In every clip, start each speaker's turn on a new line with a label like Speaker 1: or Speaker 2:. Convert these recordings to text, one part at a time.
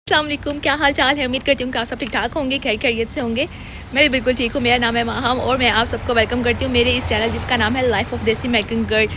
Speaker 1: अस्सलाम वालेकुम, क्या हाल चाल है। उम्मीद करती हूँ कि आप सब ठीक ठाक होंगे, खैर खैरियत से होंगे। मैं भी बिल्कुल ठीक हूँ। मेरा नाम है माहम और मैं आप सबको वेलकम करती हूँ मेरे इस चैनल जिसका नाम है लाइफ ऑफ देसी अमेरिकन गर्ल।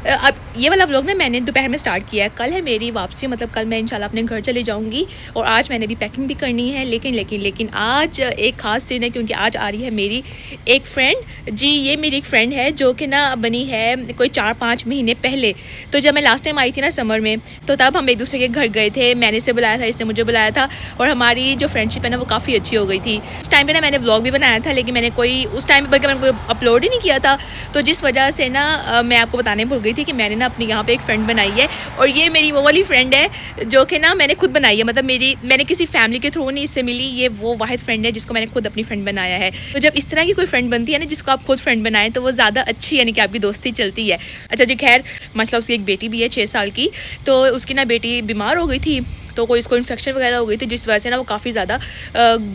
Speaker 1: अब ये वाला व्लॉग ना मैंने दोपहर में स्टार्ट किया है। कल है मेरी वापसी, मतलब कल मैं इंशाल्लाह अपने घर चली जाऊँगी और आज मैंने भी पैकिंग भी करनी है। लेकिन आज एक ख़ास दिन है क्योंकि आज आ रही है मेरी एक फ्रेंड। जी, ये मेरी एक फ्रेंड है जो कि ना बनी है कोई 4-5 महीने पहले। तो जब मैं लास्ट टाइम आई थी ना समर में, तो तब हम एक दूसरे के घर गए थे। मैंने इसे बुलाया था, इसने मुझे बुलाया था और हमारी जो फ्रेंडशिप है ना वो काफ़ी अच्छी हो गई थी। उस टाइम पे ना मैंने व्लॉग भी बनाया था, लेकिन मैंने कोई उस टाइम पे बल्कि मैंने कोई अपलोड ही नहीं किया था। तो जिस वजह से ना मैं आपको बताने भूल गई थी कि मैंने ना अपनी यहाँ पे एक फ्रेंड बनाई है और ये मेरी वो वाली फ्रेंड है जो कि ना मैंने खुद बनाई है। मतलब मैंने किसी फैमिली के थ्रू नहीं इससे मिली, ये वो वाहिद फ्रेंड है जिसको मैंने खुद अपनी फ्रेंड बनाया है। तो जब इस तरह की कोई फ्रेंड बनती है ना जिसको आप खुद फ्रेंड बनाएं तो वो ज़्यादा अच्छी यानी कि आपकी दोस्ती चलती है। अच्छा जी, खैर मतलब उसकी एक बेटी भी है 6 साल की। तो उसकी ना बेटी बीमार हो गई थी, तो कोई इसको इन्फेक्शन वगैरह हो गई थी जिस वजह से ना वो काफ़ी ज़्यादा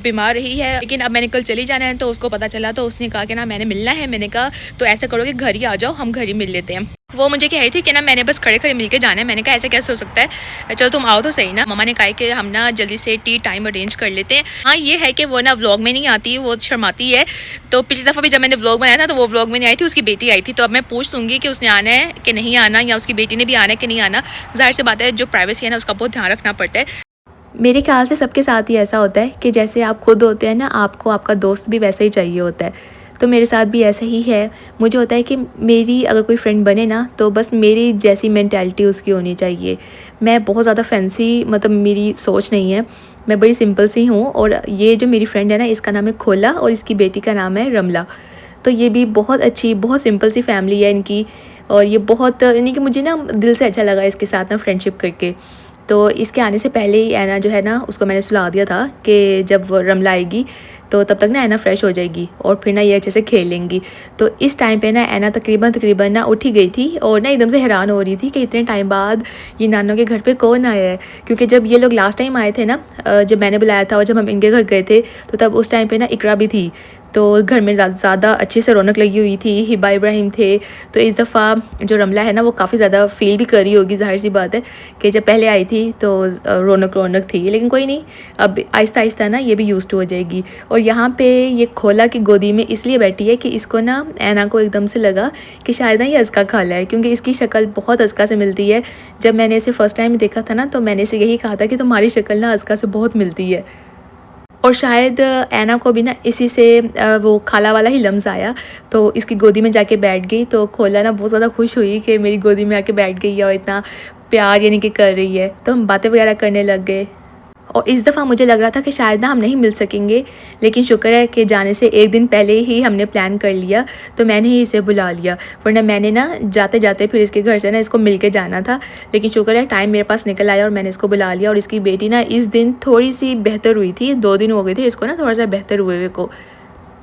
Speaker 1: बीमार रही है। लेकिन अब मैंने कल चली जाना है तो उसको पता चला, तो उसने कहा कि ना मैंने मिलना है। मैंने कहा तो ऐसा करो कि घर ही आ जाओ, हम घर ही मिल लेते हैं। वो मुझे कह रही थी कि ना मैंने बस खड़े खड़े मिलके जाना है। मैंने कहा ऐसा कैसे हो सकता है, चलो तुम आओ तो सही ना। मम्मा ने कहा कि हम ना जल्दी से टी टाइम अरेंज कर लेते हैं। हाँ, ये है कि वो ना व्लॉग में नहीं आती, वो शर्माती है। तो पिछली दफ़ा भी जब मैंने व्लॉग बनाया था तो वो व्लॉग में नहीं आई थी, उसकी बेटी आई थी। तो अब मैं पूछ लूँगी कि उसने आना है कि नहीं आना, या उसकी बेटी ने भी आना है कि नहीं आना। ज़ाहिर सी बात है, जो प्राइवेसी है ना उसका बहुत ध्यान रखना पड़ता है।
Speaker 2: मेरे ख्याल से सबके साथ ही ऐसा होता है कि जैसे आप खुद होते हैं ना, आपको आपका दोस्त भी वैसा ही चाहिए होता है। तो मेरे साथ भी ऐसा ही है। मुझे होता है कि मेरी अगर कोई फ्रेंड बने ना तो बस मेरी जैसी मेंटालिटी उसकी होनी चाहिए। मैं बहुत ज़्यादा फैंसी, मतलब मेरी सोच नहीं है, मैं बड़ी सिंपल सी हूँ। और ये जो मेरी फ्रेंड है ना, इसका नाम है खोला और इसकी बेटी का नाम है रमला। तो ये भी बहुत अच्छी, बहुत सिंपल सी फैमिली है इनकी। और ये बहुत यानी कि मुझे ना दिल से अच्छा लगा इसके साथ ना फ्रेंडशिप करके। तो इसके आने से पहले ही ऐना जो है ना, उसको मैंने सुला दिया था कि जब वो रमला आएगी तो तब तक ना ऐना फ़्रेश हो जाएगी और फिर ना ये अच्छे से खेलेंगी। तो इस टाइम पे ना ऐना तकरीबन ना उठ ही गई थी और ना एकदम से हैरान हो रही थी कि इतने टाइम बाद ये नानों के घर पे कौन आया है। क्योंकि जब ये लोग लास्ट टाइम आए थे ना, जब मैंने बुलाया था और जब हम इनके घर गए थे, तो तब उस टाइम पे ना इकरा भी थी। तो घर में ज़्यादा अच्छे से रौनक लगी हुई थी, हिबा इब्राहिम थे। तो इस दफ़ा जो रमला है ना वो काफ़ी ज़्यादा फ़ील भी कर रही होगी, ज़ाहिर सी बात है कि जब पहले आई थी तो रौनक थी। लेकिन कोई नहीं, अब आहिस्ता आहिस्ता ना ये भी यूज़ टू हो जाएगी। और यहाँ पे ये खोला की गोदी में इसलिए बैठी है कि इसको ना ऐना को एकदम से लगा कि शायद ना ये अज़का खाला है, क्योंकि इसकी शक्ल बहुत अज़का से मिलती है। जब मैंने इसे फ़र्स्ट टाइम देखा था ना तो मैंने इसे यही कहा था कि तुम्हारी शक्ल ना अज़का से बहुत मिलती है। और शायद ऐना को भी ना इसी से वो खाला वाला ही लम्ज़ आया, तो इसकी गोदी में जाके बैठ गई। तो खोला ना बहुत ज़्यादा खुश हुई कि मेरी गोदी में आके बैठ गई है और इतना प्यार यानी कि कर रही है। तो हम बातें वगैरह करने लग गए। और इस दफ़ा मुझे लग रहा था कि शायद ना हम नहीं मिल सकेंगे, लेकिन शुक्र है कि जाने से एक दिन पहले ही हमने प्लान कर लिया, तो मैंने ही इसे बुला लिया। वरना मैंने ना जाते जाते फिर इसके घर से ना इसको मिल के जाना था। लेकिन शुक्र है टाइम मेरे पास निकल आया और मैंने इसको बुला लिया। और इसकी बेटी ना इस दिन थोड़ी सी बेहतर हुई थी, 2 दिन हो गए थे इसको ना थोड़ा सा बेहतर हुए को।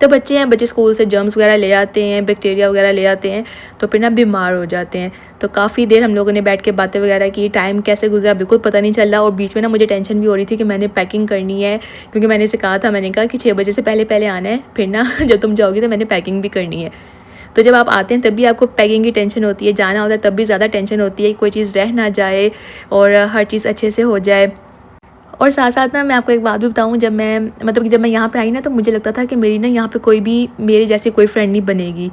Speaker 2: तो बच्चे हैं, बच्चे स्कूल से जर्म्स वगैरह ले आते हैं, बैक्टीरिया वगैरह ले आते हैं, तो फिर ना बीमार हो जाते हैं। तो काफ़ी देर हम लोगों ने बैठ के बातें वगैरह की, टाइम कैसे गुजरा बिल्कुल पता नहीं चला। और बीच में ना मुझे टेंशन भी हो रही थी कि मैंने पैकिंग करनी है, क्योंकि मैंने इसे कहा था, मैंने कहा कि 6 बजे से पहले पहले आना है, फिर ना जब तुम जाओगी तो मैंने पैकिंग भी करनी है। तो जब आप आते हैं तब भी आपको पैकिंग की टेंशन होती है, जाना होता है तब भी ज़्यादा टेंशन होती है कि कोई चीज़ रह ना जाए और हर चीज़ अच्छे से हो जाए। और साथ साथ ना मैं आपको एक बात भी बताऊँ, जब मैं मतलब कि जब मैं यहाँ पे आई ना तो मुझे लगता था कि मेरी ना यहाँ पे कोई भी मेरे जैसी कोई फ्रेंड नहीं बनेगी।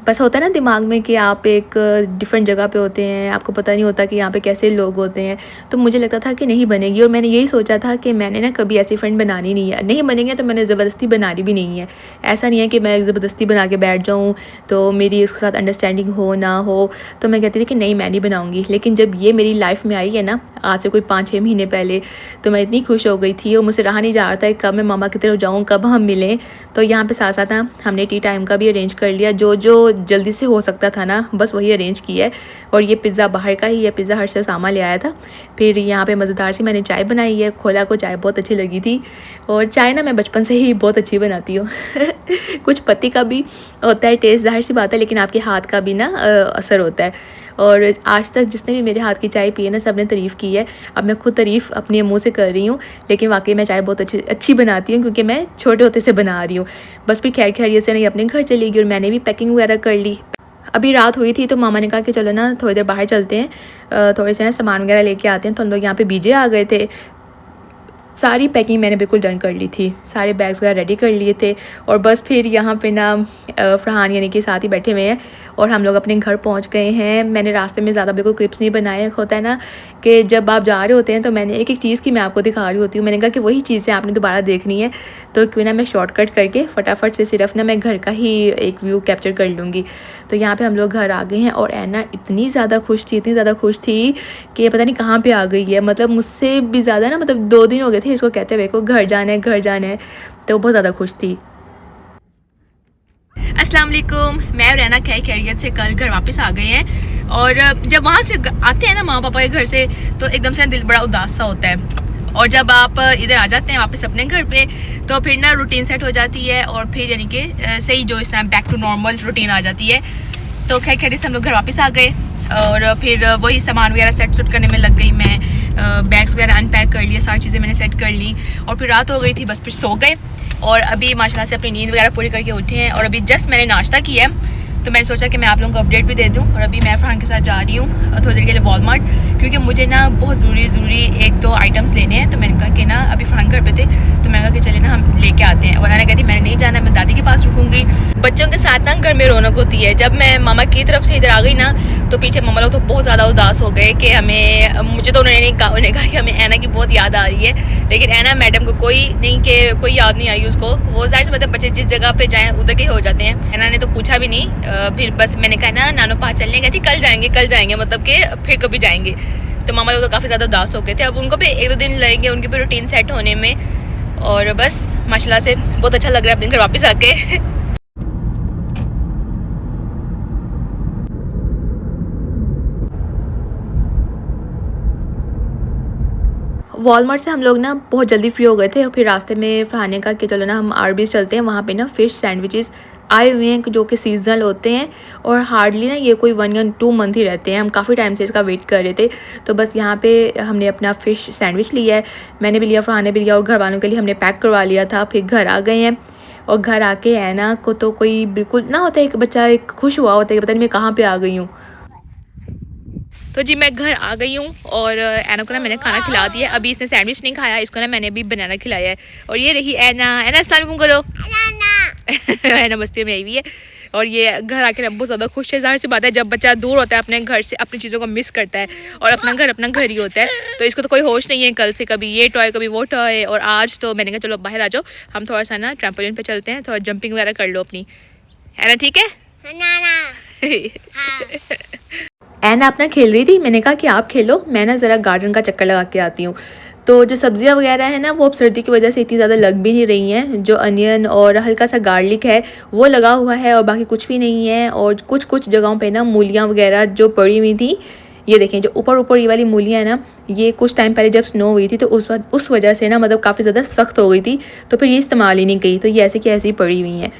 Speaker 2: बस होता है ना दिमाग में कि आप एक डिफरेंट जगह पे होते हैं, आपको पता नहीं होता कि यहाँ पे कैसे लोग होते हैं। तो मुझे लगता था कि नहीं बनेगी और मैंने यही सोचा था कि मैंने ना कभी ऐसी फ्रेंड बनानी नहीं है। नहीं बनेंगे तो मैंने ज़बरदस्ती बनानी भी नहीं है। ऐसा नहीं है कि मैं ज़बरदस्ती बना के बैठ जाऊँ तो मेरी उसके साथ अंडरस्टैंडिंग हो ना हो। तो मैं कहती थी कि नहीं, मैं नहीं बनाऊँगी। लेकिन जब ये मेरी लाइफ में आई है ना, आज से कोई 5-6 महीने पहले, तो मैं इतनी खुश हो गई थी और मुझसे रहा नहीं जा रहा था कब मैं मामा की तरफ जाऊँ, कब हम मिलें। तो यहाँ पे साथ साथ ना हमने टी टाइम का भी अरेंज कर लिया, जो जो जल्दी से हो सकता था ना बस वही अरेंज किया है। और ये पिज़्ज़ा बाहर का ही है, पिज़्ज़ा हट से सामान ले आया था। फिर यहाँ पे मज़ेदार सी मैंने चाय बनाई है, खोला को चाय बहुत अच्छी लगी थी। और चाय ना मैं बचपन से ही बहुत अच्छी बनाती हूँ कुछ पति का भी होता है टेस्ट, ज़ाहिर सी बात है, लेकिन आपके हाथ का भी ना असर होता है। और आज तक जिसने भी मेरे हाथ की चाय पी है ना, सब ने तारीफ़ की है। अब मैं खुद तारीफ़ अपने मुँह से कर रही हूँ, लेकिन वाकई मैं चाय बहुत अच्छी बनाती हूँ, क्योंकि मैं छोटे होते से बना रही हूँ। बस फिर खैर खैरियत से नहीं अपने घर चली गई और मैंने भी पैकिंग वगैरह कर ली। अभी रात हुई थी तो मामा ने कहा कि चलो ना थोड़ी देर बाहर चलते हैं, थोड़े से ना सामान वगैरह लेके आते हैं। तो हम लोग यहाँ पे बीजे आ गए थे। सारी पैकिंग मैंने बिल्कुल डन कर ली थी, सारे बैग्स वगैरह रेडी कर लिए थे। और बस फिर यहाँ पे ना फरहान यानी कि साथ ही बैठे हुए हैं और हम लोग अपने घर पहुँच गए हैं। मैंने रास्ते में ज़्यादा बिल्कुल क्लिप्स नहीं बनाए। होता है ना कि जब आप जा रहे होते हैं तो मैंने एक एक चीज़ की मैं आपको दिखा रही होती हूँ। मैंने कहा कि वही चीज़ें आपने दोबारा देखनी है तो क्यों ना मैं शॉर्टकट करके फटाफट से सिर्फ ना मैं घर का ही एक व्यू कैप्चर कर लूँगी। तो यहाँ पे हम लोग घर आ गए हैं और ऐना इतनी ज़्यादा खुश थी, इतनी ज़्यादा खुश थी कि पता नहीं कहाँ पे आ गई है। मतलब मुझसे भी ज़्यादा ना, मतलब 2 दिन हो गए थे इसको कहते हुए को घर जाना है, घर जाना है। तो बहुत ज़्यादा खुश थी।
Speaker 1: अस्सलाम वालेकुम, मैं और रैना खैरियत से कल घर वापस आ गए हैं। और जब वहाँ से आते हैं ना माँ पापा के घर से तो एकदम से दिल बड़ा उदास सा होता है। और जब आप इधर आ जाते हैं वापस अपने घर पे तो फिर ना रूटीन सेट हो जाती है और फिर यानी कि सही जो इस तरह बैक टू नॉर्मल रूटीन आ जाती है। तो खैरियत से हम लोग घर वापस आ गए और फिर वही सामान वगैरह सेट सुट करने में लग गई मैं। बैग्स वगैरह अनपैक कर लिए, सारी चीज़ें मैंने सेट कर ली और फिर रात हो गई थी, बस फिर सो गए। और अभी माशाल्लाह से अपनी नींद वगैरह पूरी करके उठे हैं और अभी जस्ट मैंने नाश्ता किया है तो मैंने सोचा कि मैं आप लोगों को अपडेट भी दे दूं। और अभी मैं फरहान के साथ जा रही हूँ थोड़ी देर के लिए वॉलमार्ट, क्योंकि मुझे ना बहुत ज़रूरी 1-2 आइटम्स लेने हैं। तो मैंने कहा कि ना अभी फरहान घर पे थे तो मैंने कहा कि चले ना हम लेके आते हैं। और मैंने कहती मैंने नहीं जाना, मैं दादी के पास रुकूंगी। बच्चों के साथ ना घर में रौनक होती है। जब मैं मामा की तरफ से इधर आ गई ना तो पीछे मामा लोग तो बहुत ज़्यादा उदास हो गए कि हमें, मुझे तो उन्होंने कहा कि हमें ऐना की बहुत याद आ रही है, लेकिन ऐना मैडम को कोई कोई याद नहीं आई उसको। वो जाहिर सी मतलब बच्चे जिस जगह पे जाएं उधर के हो जाते हैं। ऐना ने तो पूछा भी नहीं। फिर बस मैंने कहा ना नानो पास चलने गई थी, कल जाएंगे मतलब कि फिर कभी जाएंगे। तो मामा लोग तो काफ़ी ज़्यादा उदास हो गए थे। अब उनको भी 1-2 दिन लगेंगे उनके भी रूटीन सेट होने में। और बस माशाल्लाह से बहुत अच्छा लग रहा है अपने घर वापस आके।
Speaker 2: वॉलमार्ट से हम लोग ना बहुत जल्दी फ्री हो गए थे और फिर रास्ते में फरहान ने कहा कि चलो ना हम आरबीज चलते हैं, वहाँ पे ना फ़िश सैंडविचेस आए हुए हैं जो कि सीजनल होते हैं और हार्डली ना ये कोई 1 या 2 मंथ ही रहते हैं। हम काफ़ी टाइम से इसका वेट कर रहे थे। तो बस यहाँ पे हमने अपना फ़िश सैंडविच लिया है, मैंने भी लिया, फरहान ने भी लिया और घर वालों के लिए हमने पैक करवा लिया था। फिर घर आ गए हैं और घर आके ऐना को तो कोई बिल्कुल ना होता है, एक बच्चा एक खुश हुआ होता है कि पता नहीं मैं कहाँ पर आ गई हूँ।
Speaker 1: तो जी मैं घर आ गई हूँ और ऐना को ना मैंने खाना खिला दिया। अभी इसने सैंडविच नहीं खाया, इसको ना मैंने अभी बनाना खिलाया है। और ये रही ऐना। अस्सलाम वालेकुम करो। ऐना बस्ती में आई हुई है और ये घर आके ना बहुत ज़्यादा खुश है। ज़ाहिर सी बात है जब बच्चा दूर होता है अपने घर से अपनी चीज़ों को मिस करता है और अपना घर ही होता है। तो इसको तो कोई होश नहीं है, कल से कभी ये टॉय कभी वो टॉय। और आज तो मैंने कहा चलो बाहर आ जाओ, हम थोड़ा सा ना ट्रैम्पोलिन पे चलते हैं, थोड़ा जंपिंग वगैरह कर लो अपनी, है ना? ठीक है
Speaker 2: ऐना अपना खेल रही थी, मैंने कहा कि आप खेलो, मैं ना ज़रा गार्डन का चक्कर लगा के आती हूँ। तो जो सब्जियां वगैरह है ना वो अब सर्दी की वजह से इतनी ज़्यादा लग भी नहीं रही हैं। जो अनियन और हल्का सा गार्लिक है वो लगा हुआ है और बाकी कुछ भी नहीं है। और कुछ जगहों पे ना मूलियाँ वगैरह जो पड़ी हुई थी, ये देखें जो ऊपर ये वाली मूलियाँ है ना, ये कुछ टाइम पहले जब स्नो हुई थी तो उस वजह से ना मतलब काफ़ी ज़्यादा सख्त हो गई थी, तो फिर ये इस्तेमाल ही नहीं की, तो ये ऐसे की ऐसी पड़ी हुई हैं।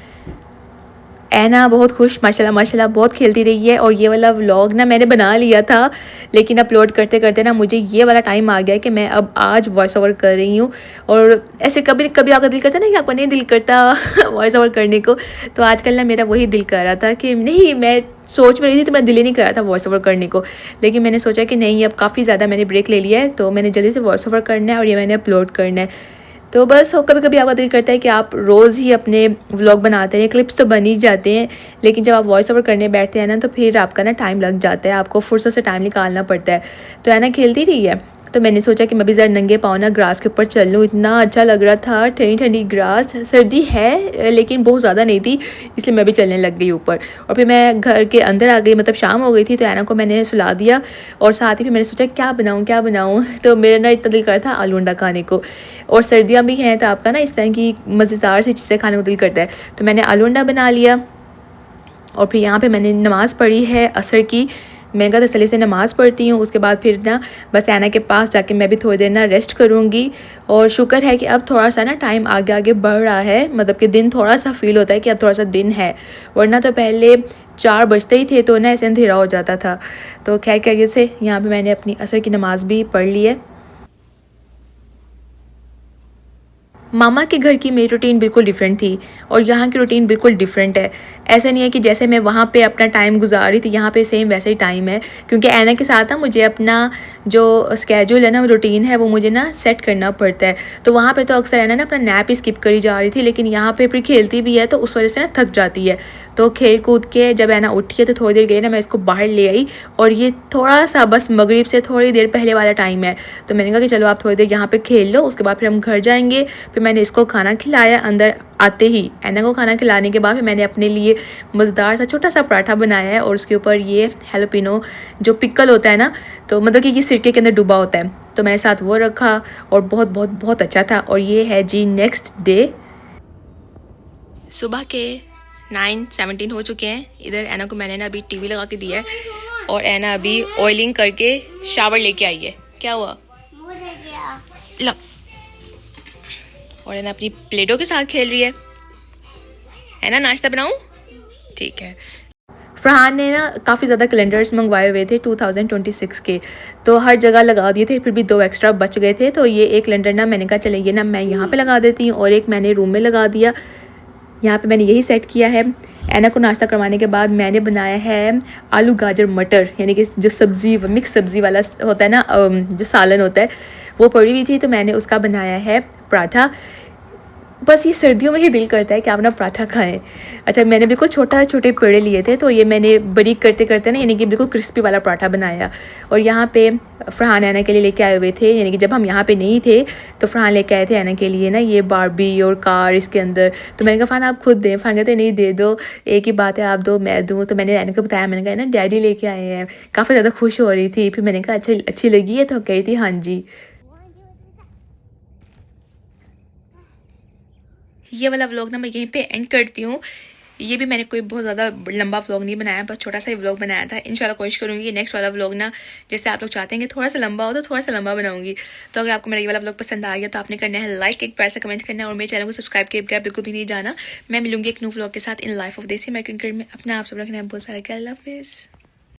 Speaker 2: ऐना बहुत खुश माशाल्लाह बहुत खेलती रही है। और ये वाला व्लॉग ना मैंने बना लिया था, लेकिन अपलोड करते करते ना मुझे ये वाला टाइम आ गया कि मैं अब आज वॉइस ओवर कर रही हूँ। और ऐसे कभी कभी आपका दिल करता है ना कि आपको नहीं दिल करता वॉइस ओवर करने को, तो आजकल ना मेरा वही दिल कर रहा था कि नहीं, मैं सोच में रही थी तो मेरा दिल ही नहीं कर रहा था वॉइस ओवर करने को, लेकिन मैंने सोचा कि नहीं अब काफ़ी ज़्यादा मैंने ब्रेक ले लिया है तो मैंने जल्दी से वॉइस ओवर करना है और ये मैंने अपलोड करना है। तो बस कभी कभी आपका दिल करता है कि आप रोज़ ही अपने व्लॉग बनाते हैं, क्लिप्स तो बन ही जाते हैं, लेकिन जब आप वॉइस ओवर करने बैठते हैं ना तो फिर आपका ना टाइम लग जाता है, आपको फुर्सत से टाइम निकालना पड़ता है। तो ऐना खेलती रही है तो मैंने सोचा कि मैं भी ज़रा नंगे पाँव ना ग्रास के ऊपर चल लूँ। इतना अच्छा लग रहा था, ठंडी ठंडी ग्रास, सर्दी है लेकिन बहुत ज़्यादा नहीं थी, इसलिए मैं भी चलने लग गई ऊपर। और फिर मैं घर के अंदर आ गई, मतलब शाम हो गई थी, तो ऐना को मैंने सुला दिया और साथ ही फिर मैंने सोचा क्या बनाऊँ। तो मेरा ना इतना दिल करता था आलू अंडा खाने को, और सर्दियाँ भी हैं तो आपका ना इस तरह की मज़ेदार सी चीज़ें खाने को दिल करता है। तो मैंने आलू अंडा बना लिया और फिर यहाँ पे मैंने नमाज़ पढ़ी है असर की। मैं कहा तसल्ली से नमाज़ पढ़ती हूँ, उसके बाद फिर ना बस ऐना के पास जाके मैं भी थोड़ी देर ना रेस्ट करूँगी। और शुक्र है कि अब थोड़ा सा ना टाइम आगे बढ़ रहा है, मतलब कि दिन थोड़ा सा फील होता है कि अब थोड़ा सा दिन है, वरना तो पहले 4 बजते ही थे तो ना ऐसे अंधेरा हो जाता था। तो खैरियत से यहाँ पर मैंने अपनी असर की नमाज़ भी पढ़ ली है। मामा के घर की मेरी रूटीन बिल्कुल डिफरेंट थी और यहाँ की रूटीन बिल्कुल डिफरेंट है। ऐसा नहीं है कि जैसे मैं वहाँ पे अपना टाइम गुजार रही थी यहाँ पे सेम वैसा ही टाइम है, क्योंकि ऐना के साथ ना मुझे अपना जो स्केड्यूल है ना, रूटीन है, वो मुझे ना सेट करना पड़ता है। तो वहाँ पे तो अक्सर ऐना ना अपना नैप ही स्किप करी जा रही थी, लेकिन यहाँ पे फिर खेलती भी है तो उस वजह से ना थक जाती है। तो खेल कूद के जब ऐना उठी है तो थोड़ी देर गई ना, मैं इसको बाहर ले आई और ये थोड़ा सा बस मगरिब से थोड़ी देर पहले वाला टाइम है। तो मैंने कहा कि चलो आप थोड़ी देर यहाँ पे खेल लो, उसके बाद फिर हम घर जाएंगे। फिर मैंने इसको खाना खिलाया। अंदर आते ही ऐना को खाना खिलाने के बाद फिर मैंने अपने लिए मज़ेदार सा छोटा सा पराठा बनाया है और उसके ऊपर ये हेलोपिनो जो पिकल होता है ना, तो मतलब कि ये सिरके के अंदर डूबा होता है, तो मैंने साथ वो रखा और बहुत बहुत बहुत अच्छा था। और ये है जी नेक्स्ट डे। सुबह के 9:17 हो चुके हैं। इधर ऐना को मैंने ना अभी टीवी लगा के दिया है और ऐना अभी ऑयलिंग करके शावर लेके आई है। क्या हुआ? लो। और ऐना अपनी प्लेटों के साथ खेल रही है। ऐना नाश्ता बनाऊं? ठीक है। फरहान ने ना काफ़ी ज़्यादा कैलेंडर्स मंगवाए हुए थे 2026 के, तो हर जगह लगा दिए थे, फिर भी 2 एक्स्ट्रा बच गए थे। तो ये एक कैलेंडर ना मैंने कहा चले ये ना मैं यहाँ पे लगा देती हूँ और एक मैंने रूम में लगा दिया। यहाँ पे मैंने यही सेट किया है। ऐना को नाश्ता करवाने के बाद मैंने बनाया है आलू गाजर मटर, यानी कि जो सब्ज़ी मिक्स सब्ज़ी वाला होता है ना, जो सालन होता है, वो पड़ी हुई थी, तो मैंने उसका बनाया है पराठा। बस ये सर्दियों में ही दिल करता है कि आप ना पराठा खाएं। अच्छा, मैंने बिल्कुल छोटे पेड़े लिए थे, तो ये मैंने बारीक करते करते ना यानी कि बिल्कुल क्रिस्पी वाला पराठा बनाया। और यहाँ पे फरहान ऐना के लिए लेके आए हुए थे, यानी कि जब हम यहाँ पे नहीं थे तो फरहान लेके आए थे ऐना के लिए ना ये बारबी और कार इसके अंदर। तो मैंने कहा फरहान आप खुद दें। फरहान कहते नहीं दे दो, एक ही बात है, आप दो मैं दूँ। तो मैंने ऐना को बताया, मैंने कहा ना डैडी लेके आए हैं। काफ़ी ज़्यादा खुश हो रही थी। फिर मैंने कहा अच्छा अच्छी लगी है? तो कह रही थी हाँ जी। ये वाला व्लॉग ना मैं यहीं पे एंड करती हूँ। ये भी मैंने कोई बहुत ज़्यादा लंबा व्लॉग नहीं बनाया, बस छोटा सा ही व्लॉग बनाया था। इंशाल्लाह कोशिश करूँगी नेक्स्ट वाला व्लॉग ना, जैसे आप लोग चाहते हैं कि थोड़ा सा लंबा हो तो थोड़ा सा लंबा बनाऊंगी। तो अगर आपको मेरा ये वाला व्लॉग पसंद आ गया तो आपने करना है लाइक, एक प्यार से कमेंट करना है और मेरे चैनल को सब्सक्राइब किए बगैर बिल्कुल भी नहीं जाना। मैं मिलूंगी एक न्यू व्लॉग के साथ इन लाइफ ऑफ देसी अमेरिकन गर्ल में। अपना आप सब रखना है बहुत सारा। अल्लाह हाफिज़।